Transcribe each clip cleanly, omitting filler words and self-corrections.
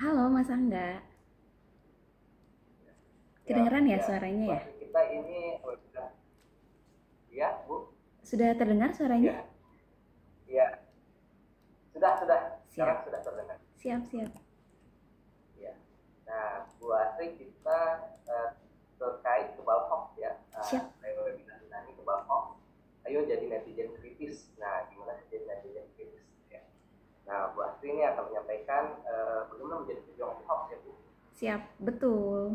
Halo Mas Angga, Ya, kedengeran ya ya. suaranya ya? Berarti kita ini udah, ya, Bu? Sudah terdengar suaranya? Ya, ya. Sudah. Sekarang Siap, sudah terdengar. siap, siap. Ya. Nah, Bu Asri, kita terkait kebal hoax ya. Siap. Webinar ini kebal hoax. Ayo jadi netizen kritis. Nah, gimana sih jadi netizen kritis? Ya. Nah, Bu Asri ini akan menyampaikan bagaimana menjadi pejuang anti hoax ya, Bu. Siap, betul.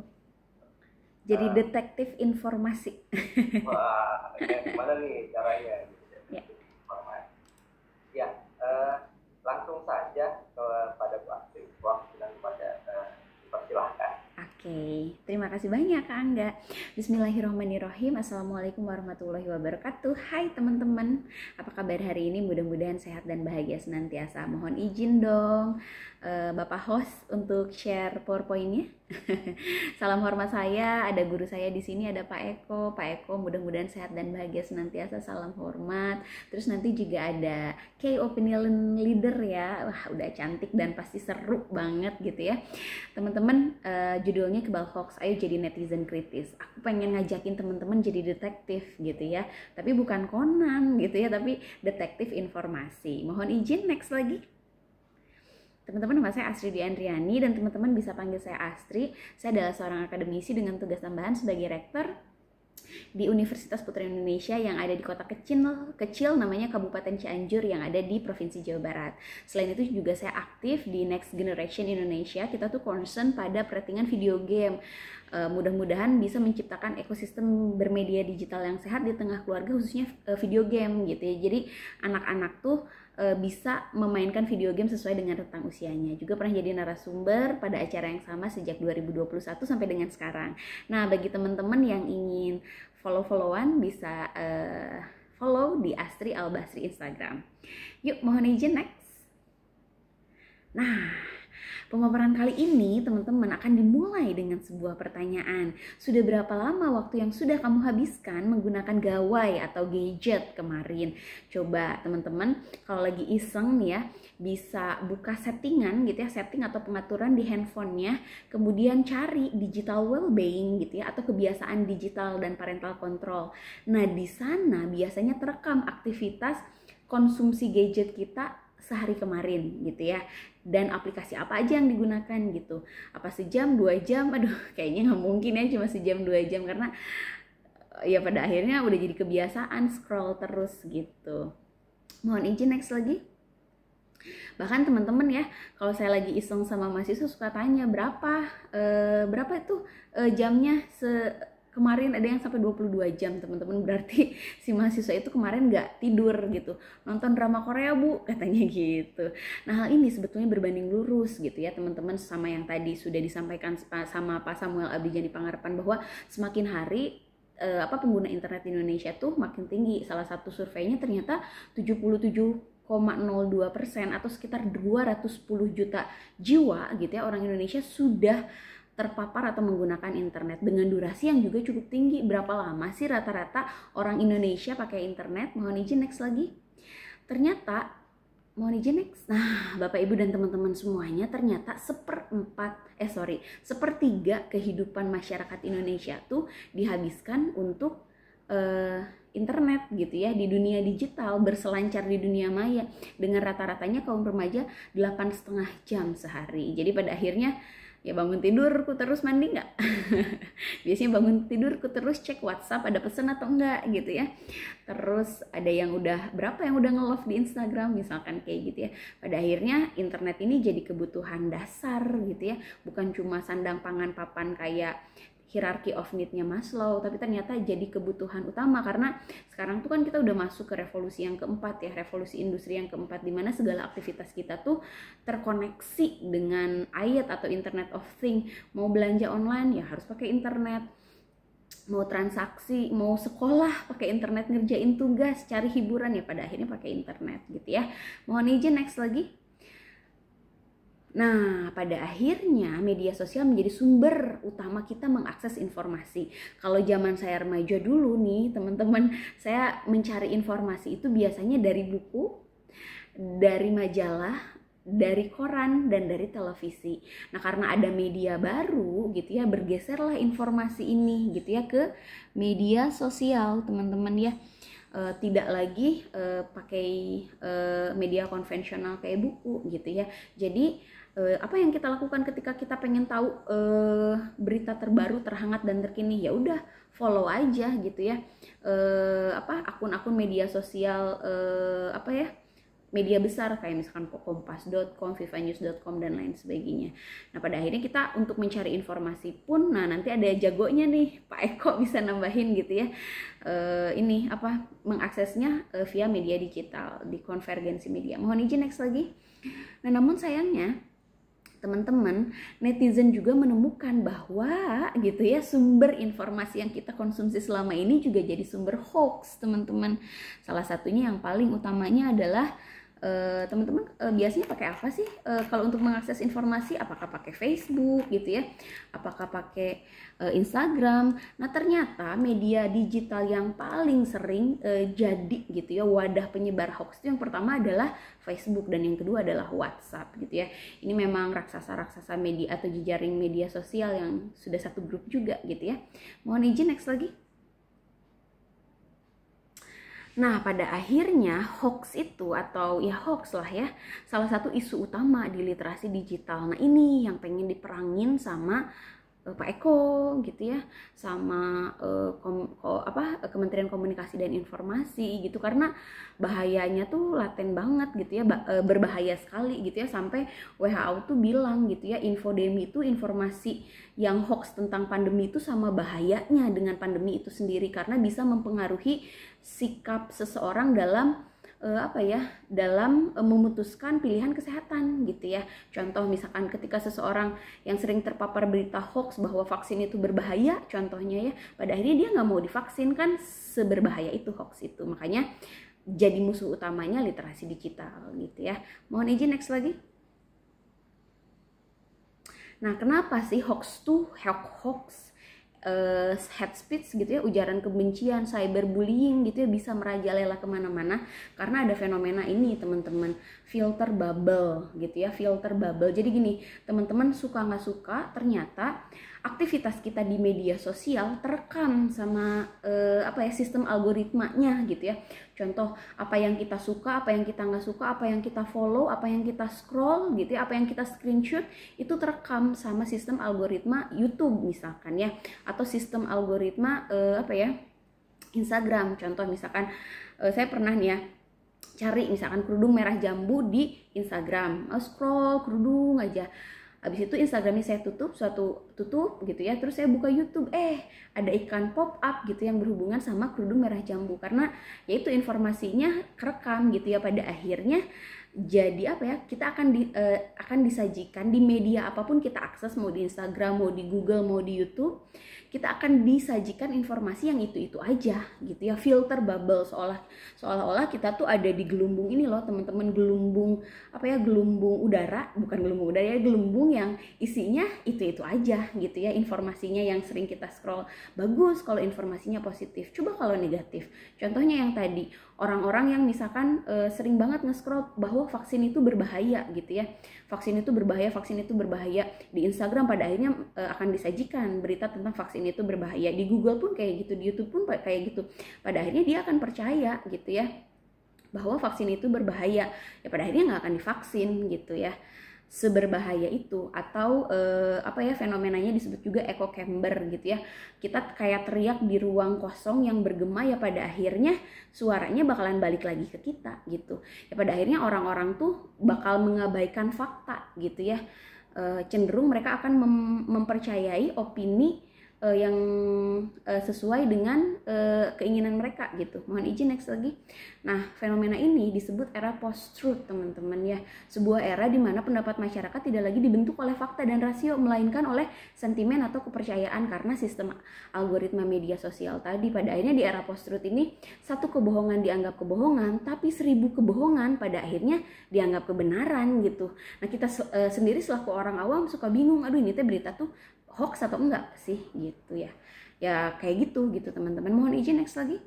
Jadi Eh, detektif informasi. Wah, ya, gimana nih caranya? Gitu, Ya. jadi informasi. Ya, eh, langsung saja kepada Bu Astri. Waktu dan kepada dipersilahkan. Oke, terima kasih banyak Kak Angga. Bismillahirrahmanirrahim. Assalamualaikum warahmatullahi wabarakatuh. Hai teman-teman, apa kabar hari ini? Mudah-mudahan sehat dan bahagia senantiasa. Mohon izin dong, Bapak host untuk share PowerPoint-nya. Salam hormat saya, ada guru saya di sini, ada Pak Eko. Pak Eko, mudah-mudahan sehat dan bahagia senantiasa. Salam hormat. Terus nanti juga ada Key Opinion Leader ya. Wah, udah cantik dan pasti seru banget gitu ya. Teman-teman, judulnya Kebal Hoax, ayo jadi netizen kritis. Aku pengen ngajakin teman-teman jadi detektif gitu ya. Tapi bukan Conan gitu ya, tapi detektif informasi. Mohon izin next lagi. Teman-teman, nama saya Astri Diandriani dan teman-teman bisa panggil saya Astri. Saya adalah seorang akademisi dengan tugas tambahan sebagai rektor di Universitas Putra Indonesia yang ada di kota kecil namanya Kabupaten Cianjur yang ada di Provinsi Jawa Barat. Selain itu juga saya aktif di Next Generation Indonesia. Kita tuh concern pada perdagangan video game. Mudah-mudahan bisa menciptakan ekosistem bermedia digital yang sehat di tengah keluarga, khususnya video game gitu ya. Jadi anak-anak tuh bisa memainkan video game sesuai dengan rentang usianya. Juga pernah jadi narasumber pada acara yang sama sejak 2021 sampai dengan sekarang. Nah, bagi teman-teman yang ingin follow-followan bisa follow di Astri Albasri Instagram. Yuk, mohon izin next. Nah, pemaparan kali ini teman-teman akan dimulai dengan sebuah pertanyaan. Sudah berapa lama waktu yang sudah kamu habiskan menggunakan gawai atau gadget kemarin? Coba teman-teman kalau lagi iseng nih ya, bisa buka settingan gitu ya, setting atau pengaturan di handphonenya, kemudian cari digital well-being gitu ya, atau kebiasaan digital dan parental control. Nah, di sana biasanya terekam aktivitas konsumsi gadget kita sehari kemarin gitu ya, dan aplikasi apa aja yang digunakan gitu, apa sejam 2 jam, aduh kayaknya nggak mungkin ya cuma sejam 2 jam karena ya pada akhirnya udah jadi kebiasaan scroll terus gitu. Mohon izin next lagi. Bahkan teman-teman ya, kalau saya lagi iseng sama mahasiswa suka tanya berapa itu jamnya kemarin ada yang sampai 22 jam teman-teman, berarti si mahasiswa itu kemarin nggak tidur gitu, nonton drama Korea Bu katanya gitu. Nah, hal ini sebetulnya berbanding lurus gitu ya teman-teman sama yang tadi sudah disampaikan sama Pak Samuel Abdijani Pangharapan, bahwa semakin hari pengguna internet di Indonesia tuh makin tinggi. Salah satu surveinya ternyata 77,02% atau sekitar 210 juta jiwa gitu ya orang Indonesia sudah terpapar atau menggunakan internet dengan durasi yang juga cukup tinggi. Berapa lama sih rata-rata orang Indonesia pakai internet? Mohon izin next lagi. Ternyata, mohon izin next. Nah, Bapak Ibu dan teman-teman semuanya, ternyata sepertiga kehidupan masyarakat Indonesia tuh dihabiskan untuk internet gitu ya, di dunia digital, berselancar di dunia maya dengan rata-ratanya kaum remaja 8,5 jam sehari. Jadi pada akhirnya ya bangun tidurku terus mandi nggak? Biasanya bangun tidurku terus cek WhatsApp ada pesan atau enggak gitu ya. Terus ada yang berapa yang udah nge-love di Instagram misalkan kayak gitu ya. Pada akhirnya internet ini jadi kebutuhan dasar gitu ya. Bukan cuma sandang pangan papan kayak hierarchy of need-nya Maslow, tapi ternyata jadi kebutuhan utama karena sekarang tuh kan kita udah masuk ke revolusi yang keempat ya, revolusi industri yang keempat, di mana segala aktivitas kita tuh terkoneksi dengan IoT atau Internet of Things. Mau belanja online ya harus pakai internet, mau transaksi, mau sekolah pakai internet, ngerjain tugas, cari hiburan ya pada akhirnya pakai internet gitu ya. Mohon izin next lagi. Nah, pada akhirnya media sosial menjadi sumber utama kita mengakses informasi. Kalau zaman saya remaja dulu nih, teman-teman, saya mencari informasi itu biasanya dari buku, dari majalah, dari koran dan dari televisi. Nah, karena ada media baru gitu ya, bergeserlah informasi ini gitu ya ke media sosial, teman-teman ya. Tidak lagi pakai media konvensional kayak buku gitu ya. Jadi apa yang kita lakukan ketika kita pengen tahu berita terbaru, terhangat dan terkini? Ya udah, follow aja gitu ya akun-akun media sosial media besar kayak misalkan kompas.com, vivanews.com dan lain sebagainya. Nah, pada akhirnya kita untuk mencari informasi pun, nah nanti ada jagonya nih, Pak Eko bisa nambahin gitu ya. Mengaksesnya via media digital di konvergensi media. Mohon izin next lagi. Nah, namun sayangnya teman-teman, netizen juga menemukan bahwa gitu ya sumber informasi yang kita konsumsi selama ini juga jadi sumber hoax, teman-teman. Salah satunya yang paling utamanya adalah teman-teman biasanya pakai apa sih kalau untuk mengakses informasi? Apakah pakai Facebook gitu ya? Apakah pakai Instagram? Nah, ternyata media digital yang paling sering jadi gitu ya wadah penyebar hoax itu yang pertama adalah Facebook dan yang kedua adalah WhatsApp gitu ya. Ini memang raksasa-raksasa media atau jejaring media sosial yang sudah satu grup juga gitu ya. Mohon izin next lagi. Nah, pada akhirnya hoax itu atau ya hoax lah ya, salah satu isu utama di literasi digital. Nah, ini yang pengen diperangin sama Pak Eko gitu ya, sama Kementerian Komunikasi dan Informasi gitu, karena bahayanya tuh laten banget gitu ya, berbahaya sekali gitu ya, sampai WHO tuh bilang gitu ya, infodemi itu informasi yang hoax tentang pandemi itu sama bahayanya dengan pandemi itu sendiri, karena bisa mempengaruhi sikap seseorang dalam memutuskan pilihan kesehatan gitu ya. Contoh misalkan ketika seseorang yang sering terpapar berita hoax bahwa vaksin itu berbahaya, contohnya ya, pada akhirnya dia nggak mau divaksin, kan seberbahaya itu hoax itu. Makanya jadi musuh utamanya literasi digital gitu ya. Mohon izin next lagi. Nah, kenapa sih hoax hate speech gitu ya, ujaran kebencian, cyberbullying gitu ya bisa merajalela kemana-mana? Karena ada fenomena ini teman-teman, filter bubble gitu ya, filter bubble. Jadi gini teman-teman, suka nggak suka ternyata aktivitas kita di media sosial terekam sama sistem algoritmanya gitu ya. Contoh, apa yang kita suka, apa yang kita nggak suka, apa yang kita follow, apa yang kita scroll gitu ya, apa yang kita screenshot, itu terekam sama sistem algoritma YouTube misalkan ya, atau sistem algoritma Instagram. Contoh misalkan saya pernah nih ya cari misalkan kerudung merah jambu di Instagram, scroll kerudung aja. Habis itu Instagramnya saya tutup gitu ya, terus saya buka YouTube, ada iklan pop up gitu yang berhubungan sama kerudung merah jambu, karena yaitu informasinya kerekam gitu ya. Pada akhirnya jadi kita akan disajikan di media apapun kita akses, mau di Instagram, mau di Google, mau di YouTube, kita akan disajikan informasi yang itu aja gitu ya. Filter bubble, seolah-olah kita tuh ada di gelembung ini loh teman-teman, gelembung udara, bukan gelembung udara ya, gelembung yang isinya itu aja gitu ya informasinya yang sering kita scroll. Bagus kalau informasinya positif, coba kalau negatif. Contohnya yang tadi, orang-orang yang misalkan sering banget nge-scroll bahwa vaksin itu berbahaya gitu ya, vaksin itu berbahaya di Instagram, pada akhirnya akan disajikan berita tentang vaksin itu berbahaya. Di Google pun kayak gitu, di YouTube pun kayak gitu. Pada akhirnya dia akan percaya gitu ya bahwa vaksin itu berbahaya, ya pada akhirnya nggak akan divaksin gitu ya. Seberbahaya itu. Atau fenomenanya disebut juga echo chamber gitu ya, kita kayak teriak di ruang kosong yang bergema, ya pada akhirnya suaranya bakalan balik lagi ke kita gitu ya. Pada akhirnya orang-orang tuh bakal mengabaikan fakta gitu ya, cenderung mereka akan mempercayai opini yang sesuai dengan keinginan mereka gitu. Mohon izin next lagi. Nah, fenomena ini disebut era post-truth teman-teman ya, sebuah era di mana pendapat masyarakat tidak lagi dibentuk oleh fakta dan rasio, melainkan oleh sentimen atau kepercayaan karena sistem algoritma media sosial tadi. Pada akhirnya di era post-truth ini, satu kebohongan dianggap kebohongan, tapi 1000 kebohongan pada akhirnya dianggap kebenaran gitu. Nah, kita sendiri selaku orang awam suka bingung, aduh ini teh berita tuh hoax atau enggak sih gitu ya. Ya kayak gitu teman-teman. Mohon izin next lagi.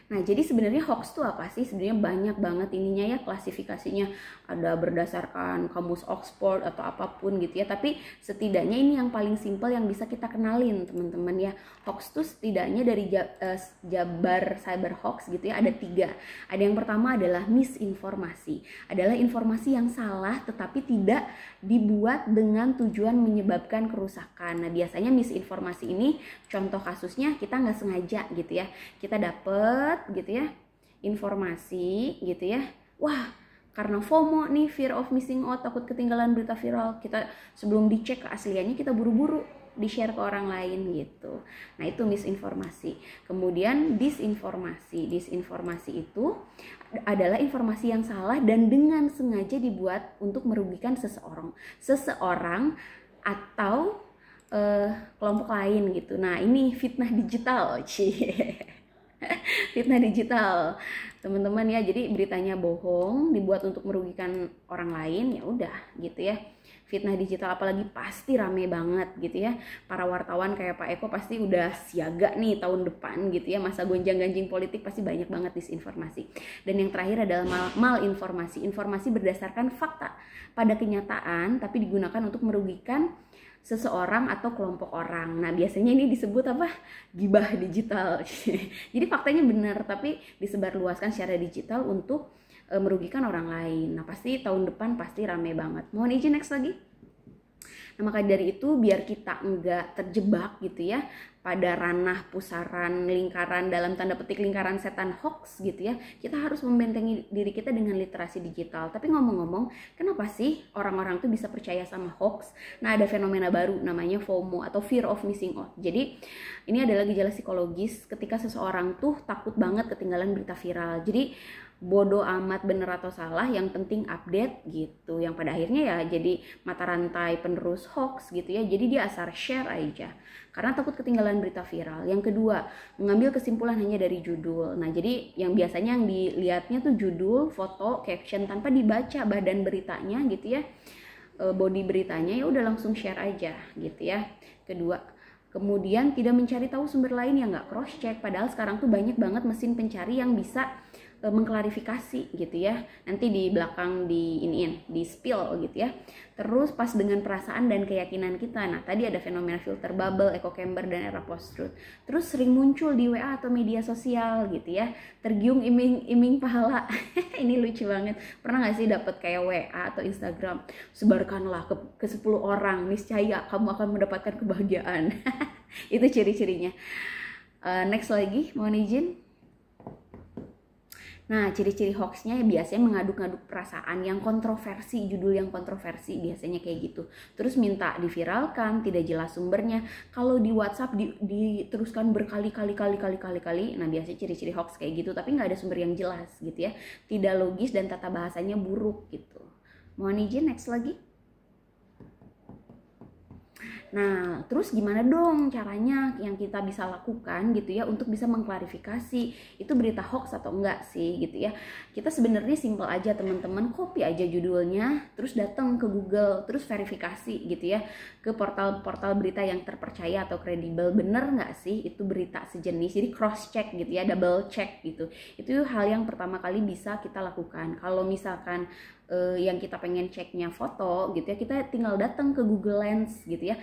Nah, jadi sebenarnya hoax tuh apa sih? Sebenarnya banyak banget ininya ya, klasifikasinya. Ada berdasarkan kamus Oxford atau apapun gitu ya. Tapi setidaknya ini yang paling simpel yang bisa kita kenalin, teman-teman ya. Hoax tuh setidaknya dari Jabar Cyber Hoax gitu ya, ada 3. Ada yang pertama adalah misinformasi. Adalah informasi yang salah tetapi tidak dibuat dengan tujuan menyebabkan kerusakan. Nah, biasanya misinformasi ini contoh kasusnya kita nggak sengaja gitu ya, kita dapet gitu ya informasi gitu ya, wah karena FOMO nih, fear of missing out, takut ketinggalan berita viral, kita sebelum dicek keasliannya kita buru-buru di-share ke orang lain gitu. Nah, itu misinformasi. Kemudian disinformasi. Disinformasi itu adalah informasi yang salah dan dengan sengaja dibuat untuk merugikan seseorang atau kelompok lain gitu. Nah, ini fitnah digital, fitnah digital, teman-teman ya. Jadi beritanya bohong, dibuat untuk merugikan orang lain, ya udah gitu ya. Fitnah digital apalagi pasti rame banget gitu ya. Para wartawan kayak Pak Eko pasti udah siaga nih tahun depan gitu ya. Masa gonjang-ganjing politik pasti banyak banget disinformasi. Dan yang terakhir adalah malinformasi. Informasi berdasarkan fakta pada kenyataan tapi digunakan untuk merugikan seseorang atau kelompok orang. Nah, biasanya ini disebut apa? Gibah digital. Jadi faktanya benar tapi disebarluaskan secara digital untuk merugikan orang lain. Nah, pasti tahun depan pasti rame banget. Mohon izin next lagi. Nah, maka dari itu biar kita enggak terjebak gitu ya pada ranah pusaran lingkaran, dalam tanda petik lingkaran setan hoax gitu ya, kita harus membentengi diri kita dengan literasi digital. Tapi ngomong-ngomong, kenapa sih orang-orang tuh bisa percaya sama hoax? Nah, ada fenomena baru namanya FOMO atau fear of missing out. Jadi ini adalah gejala psikologis ketika seseorang tuh takut banget ketinggalan berita viral. Jadi bodoh amat bener atau salah, yang penting update gitu, yang pada akhirnya ya jadi mata rantai penerus hoax gitu ya. Jadi dia asal share aja karena takut ketinggalan berita viral. Yang kedua, mengambil kesimpulan hanya dari judul. Nah, jadi yang biasanya yang dilihatnya tuh judul, foto, caption tanpa dibaca badan beritanya gitu ya, body beritanya, ya udah langsung share aja gitu ya. Kedua, kemudian tidak mencari tahu sumber lain, yang nggak cross check. Padahal sekarang tuh banyak banget mesin pencari yang bisa mengklarifikasi gitu ya. Nanti di belakang di spill gitu ya. Terus pas dengan perasaan dan keyakinan kita. Nah, tadi ada fenomena filter bubble, echo chamber, dan era post truth. Terus sering muncul di WA atau media sosial gitu ya. Tergiung iming-iming pahala. Ini lucu banget. Pernah gak sih dapat kayak WA atau Instagram, sebarkanlah ke 10 orang, niscaya kamu akan mendapatkan kebahagiaan. Itu ciri-cirinya. Next lagi, mohon izin. Nah, ciri-ciri hoaxnya biasanya mengaduk-aduk perasaan yang kontroversi, judul yang kontroversi biasanya kayak gitu. Terus minta diviralkan, tidak jelas sumbernya. Kalau di WhatsApp diteruskan berkali-kali. Nah, biasanya ciri-ciri hoax kayak gitu, tapi nggak ada sumber yang jelas gitu ya. Tidak logis dan tata bahasanya buruk gitu. Mohon izin next lagi. Nah, terus gimana dong caranya yang kita bisa lakukan gitu ya untuk bisa mengklarifikasi itu berita hoax atau enggak sih gitu ya. Kita sebenarnya simple aja teman-teman, copy aja judulnya, terus datang ke Google, terus verifikasi gitu ya ke portal-portal berita yang terpercaya atau kredibel, bener nggak sih itu berita sejenis. Jadi cross check gitu ya, double check gitu. Itu hal yang pertama kali bisa kita lakukan. Kalau misalkan yang kita pengen ceknya foto gitu ya, kita tinggal datang ke Google Lens gitu ya,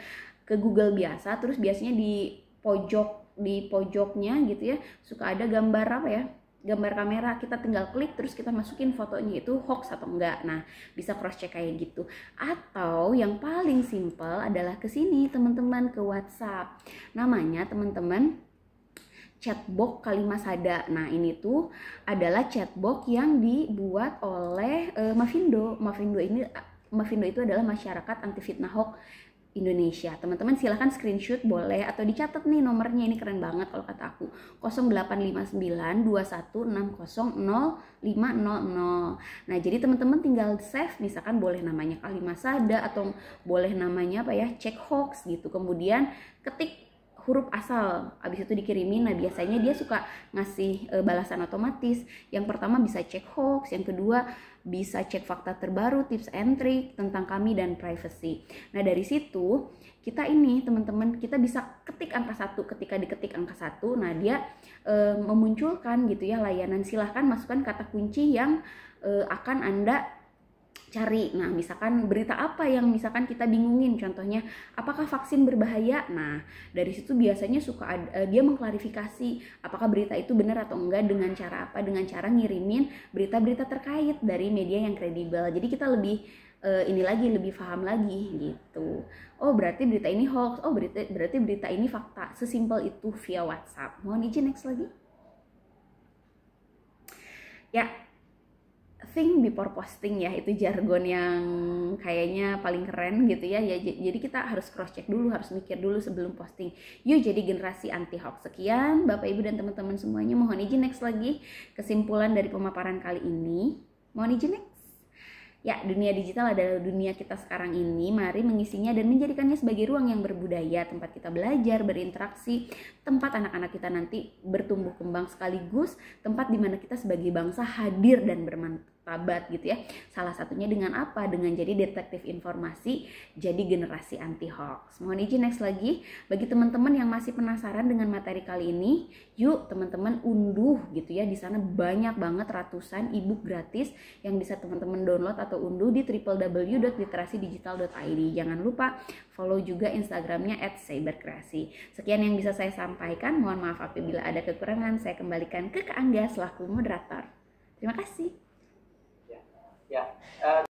ke Google biasa. Terus biasanya di pojoknya gitu ya suka ada gambar apa ya, gambar kamera, kita tinggal klik terus kita masukin fotonya, itu hoax atau enggak. Nah, bisa cross check kayak gitu. Atau yang paling simple adalah ke sini teman-teman, ke WhatsApp. Namanya teman-teman chatbox Kalimasada. Nah, ini tuh adalah chatbox yang dibuat oleh Mavindo. Mavindo itu adalah Masyarakat Anti Fitnah Hoax Indonesia. Teman-teman silahkan screenshot boleh atau dicatat nih nomornya, ini keren banget kalau kata aku. 085921600500. Nah, jadi teman-teman tinggal save, misalkan boleh namanya Kalimasada atau boleh namanya apa ya, cek hoax gitu. Kemudian ketik huruf asal, abis itu dikirimin. Nah biasanya dia suka ngasih balasan otomatis. Yang pertama bisa cek hoax, yang kedua bisa cek fakta terbaru, tips and trick tentang kami dan privacy. Nah dari situ kita ini teman-teman, kita bisa ketik angka 1. Ketika diketik angka 1, nah dia memunculkan gitu ya layanan, silahkan masukkan kata kunci yang akan Anda cari. Nah misalkan berita apa yang misalkan kita bingungin, contohnya apakah vaksin berbahaya. Nah dari situ biasanya suka dia mengklarifikasi apakah berita itu benar atau enggak, dengan cara apa, dengan cara ngirimin berita-berita terkait dari media yang kredibel. Jadi kita lebih lebih paham lagi gitu. Oh berarti berita ini hoax, oh berarti berita ini fakta. Sesimpel itu via WhatsApp. Mohon izin next lagi. Ya, think before posting ya, itu jargon yang kayaknya paling keren gitu ya. Jadi kita harus cross check dulu, harus mikir dulu sebelum posting. Yuk jadi generasi anti hoax. Sekian Bapak Ibu dan teman-teman semuanya, mohon izin next lagi kesimpulan dari pemaparan kali ini. Mohon izin next. Ya, dunia digital adalah dunia kita sekarang ini. Mari mengisinya dan menjadikannya sebagai ruang yang berbudaya, tempat kita belajar, berinteraksi, tempat anak-anak kita nanti bertumbuh kembang, sekaligus tempat di mana kita sebagai bangsa hadir dan bermartabat gitu ya. Salah satunya dengan apa? Dengan jadi detektif informasi, jadi generasi anti hoax. Mohon izin next lagi, bagi teman-teman yang masih penasaran dengan materi kali ini, yuk teman-teman unduh gitu ya. Di sana banyak banget ratusan ebook gratis yang bisa teman-teman download atau unduh di www.literasidigital.id. Jangan lupa follow juga Instagramnya @cyberkreasi. Sekian yang bisa saya sampaikan. Mohon maaf apabila ada kekurangan. Saya kembalikan ke Kak Angga selaku moderator. Terima kasih. Ya.